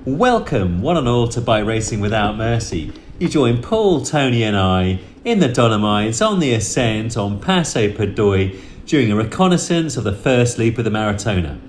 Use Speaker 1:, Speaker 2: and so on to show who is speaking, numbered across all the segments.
Speaker 1: Welcome, one and all, to Bike Racing Without Mercy. You join Paul, Tony and I in the Dolomites on the ascent on Passo Pordoi during a reconnaissance of the first loop of the Maratona,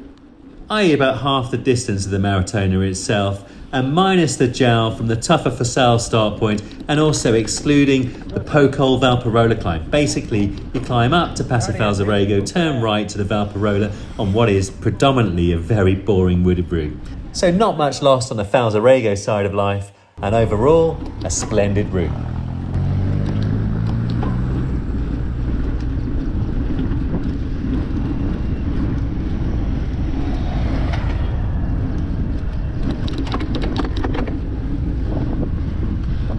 Speaker 1: i.e. about half the distance of the Maratona itself and minus the jowl from the tougher Sella start point and also excluding the Atop Valparola climb. Basically, you climb up to Passo Pordoi, turn right to the Valparola on what is predominantly a very boring wooded route. So not much lost on the Pordoi side of life, and overall, a splendid route.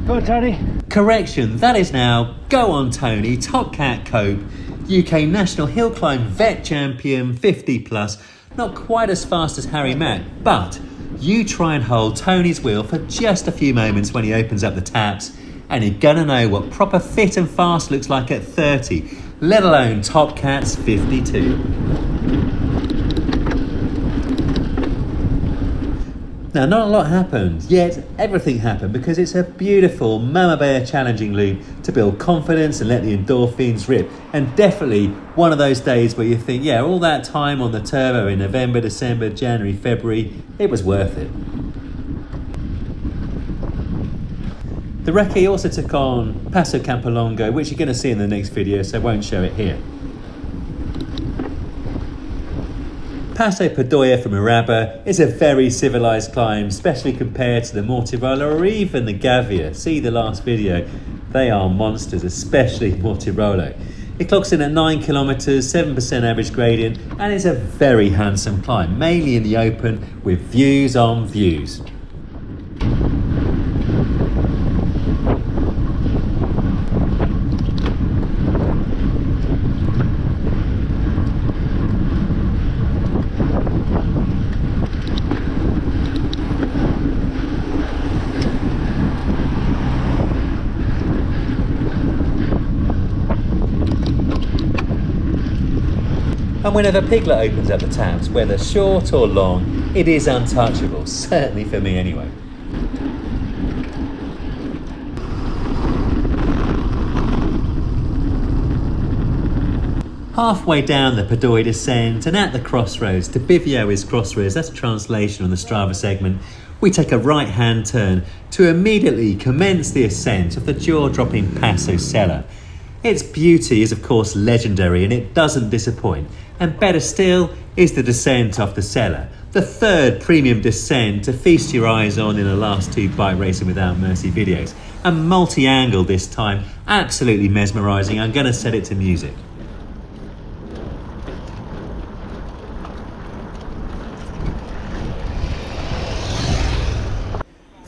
Speaker 2: Go on, Tony.
Speaker 1: Correction, that is now Go On Tony, Top Cat Cope, UK National Hill Climb Vet Champion, 50 plus, not quite as fast as Harry Mack, but you try and hold Tony's wheel for just a few moments when he opens up the taps and you're gonna know what proper fit and fast looks like at 30, let alone Top Cat's 52. Now, not a lot happened, yet everything happened because it's a beautiful Mama Bear challenging loop to build confidence and let the endorphins rip. And definitely one of those days where you think, yeah, all that time on the turbo in November, December, January, February, it was worth it. The Recce also took on Passo Campolongo, which you're going to see in the next video, so I won't show it here. Passo Pordoi from Araba is a very civilised climb, especially compared to the Mortirola or even the Gavia. See the last video, they are monsters, especially Mortirola. It clocks in at 9 kilometres, 7% average gradient, and is a very handsome climb, mainly in the open with views on views. And whenever Piglet opens up the taps, whether short or long, it is untouchable, certainly for me anyway. Halfway down the Pordoi descent and at the crossroads, to Bivio is crossroads, that's a translation on the Strava segment, we take a right hand turn to immediately commence the ascent of the jaw-dropping Passo Sella. Its beauty is of course legendary and it doesn't disappoint. And better still is the descent off the Sella, the third premium descent to feast your eyes on in the last two Bike Racing Without Mercy videos. And multi-angle this time, absolutely mesmerising. I'm going to set it to music.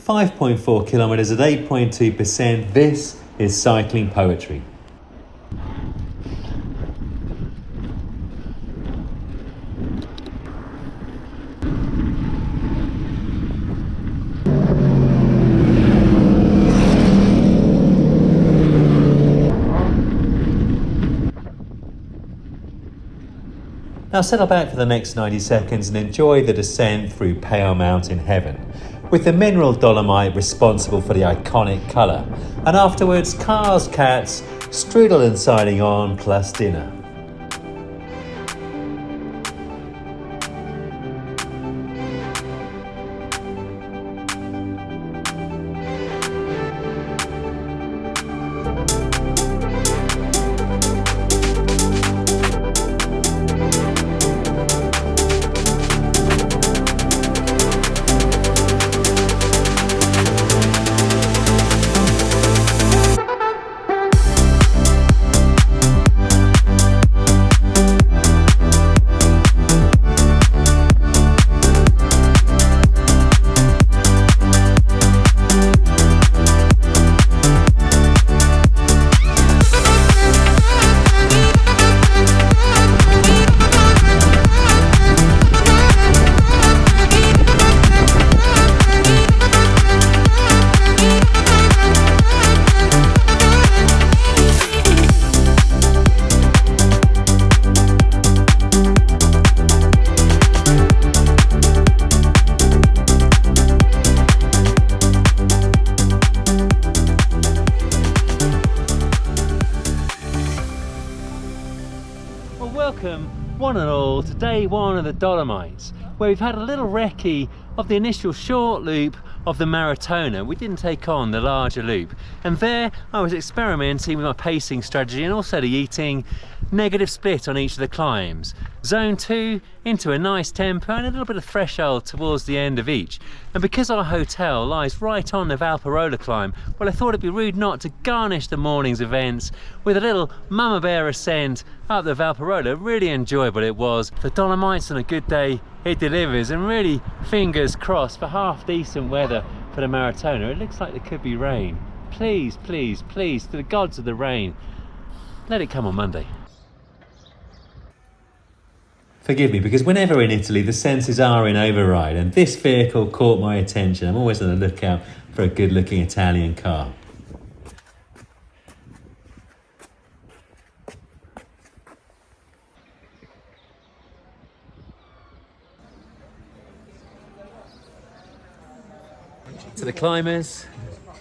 Speaker 1: .4 kilometres at 8.2%, this is cycling poetry. Now settle back for the next 90 seconds and enjoy the descent through Pale Mountain Heaven, with the mineral dolomite responsible for the iconic colour. And afterwards, cars, cats, Strudel and siding on, plus dinner. one and all to day one of the Dolomites, where we've had a little recce of the initial short loop of the Maratona. We didn't take on the larger loop, and there I was experimenting with my pacing strategy and also the eating. Negative split on each of the climbs. Zone 2 into a nice tempo and a little bit of threshold towards the end of each. And because our hotel lies right on the Valparola climb, well, I thought it'd be rude not to garnish the morning's events with a little mama bear ascent up the Valparola. Really enjoyable it was. The Dolomites on a good day, it delivers, and really fingers crossed for half decent weather for the Maratona. It looks like there could be rain. Please, please, please, to the gods of the rain, let it come on Monday. Forgive me, because whenever in Italy the senses are in override, and this vehicle caught my attention. I'm always on the lookout for a good looking Italian car. To the climbers,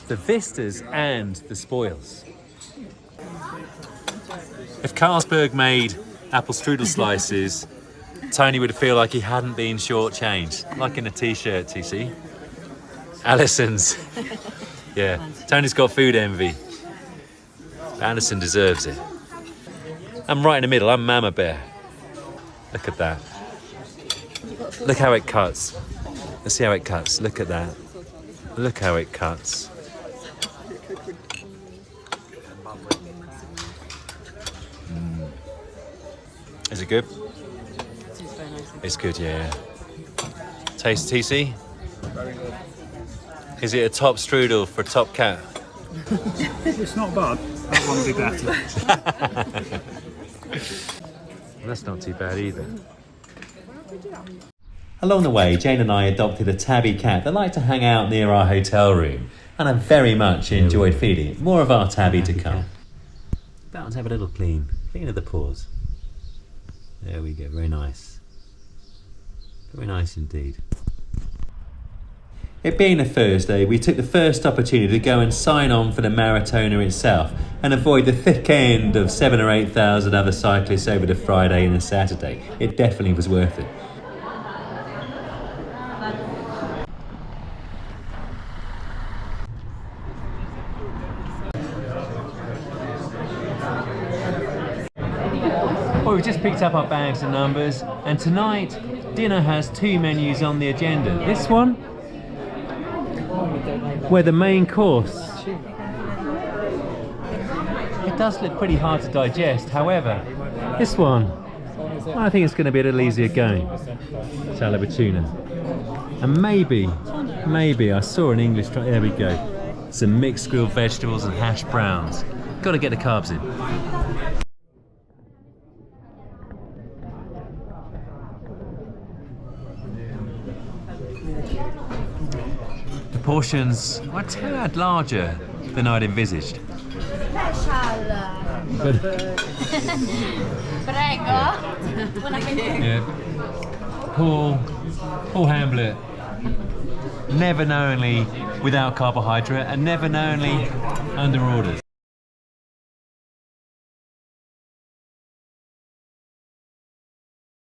Speaker 1: the vistas and the spoils. If Carlsberg made apple strudel slices, Tony would feel like he hadn't been shortchanged, like in a t-shirt, TC. Alison's, yeah, Tony's got food envy. Alison deserves it. I'm right in the middle, I'm Mama Bear. Look at that. Look how it cuts. Let's see how it cuts, look at that. Look how it cuts. Is it good? It's good, yeah. Taste TC?
Speaker 2: Very good.
Speaker 1: Is it a top strudel for a top cat?
Speaker 2: It's not bad. That one would be better.
Speaker 1: That's not too bad either. Along the way, Jane and I adopted a tabby cat that liked to hang out near our hotel room, and I very much enjoyed feeding it. More of our tabby to come. Bound to have a little clean of the paws. There we go, very nice. Very nice indeed. It being a Thursday, we took the first opportunity to go and sign on for the Maratona itself and avoid the thick end of 7,000 or 8,000 other cyclists over the Friday and the Saturday. It definitely was worth it. Well, we've just picked up our bags and numbers, and tonight dinner has two menus on the agenda. This one, where the main course, it does look pretty hard to digest. However, this one, well, I think it's going to be a little easier going. Salad tuna. And maybe, I saw an English, there we go. Some mixed grilled vegetables and hash browns. Got to get the carbs in. The portions are a tad larger than I'd envisaged. But, yeah. Paul Hamblett, never knowingly without carbohydrate and never knowingly under orders.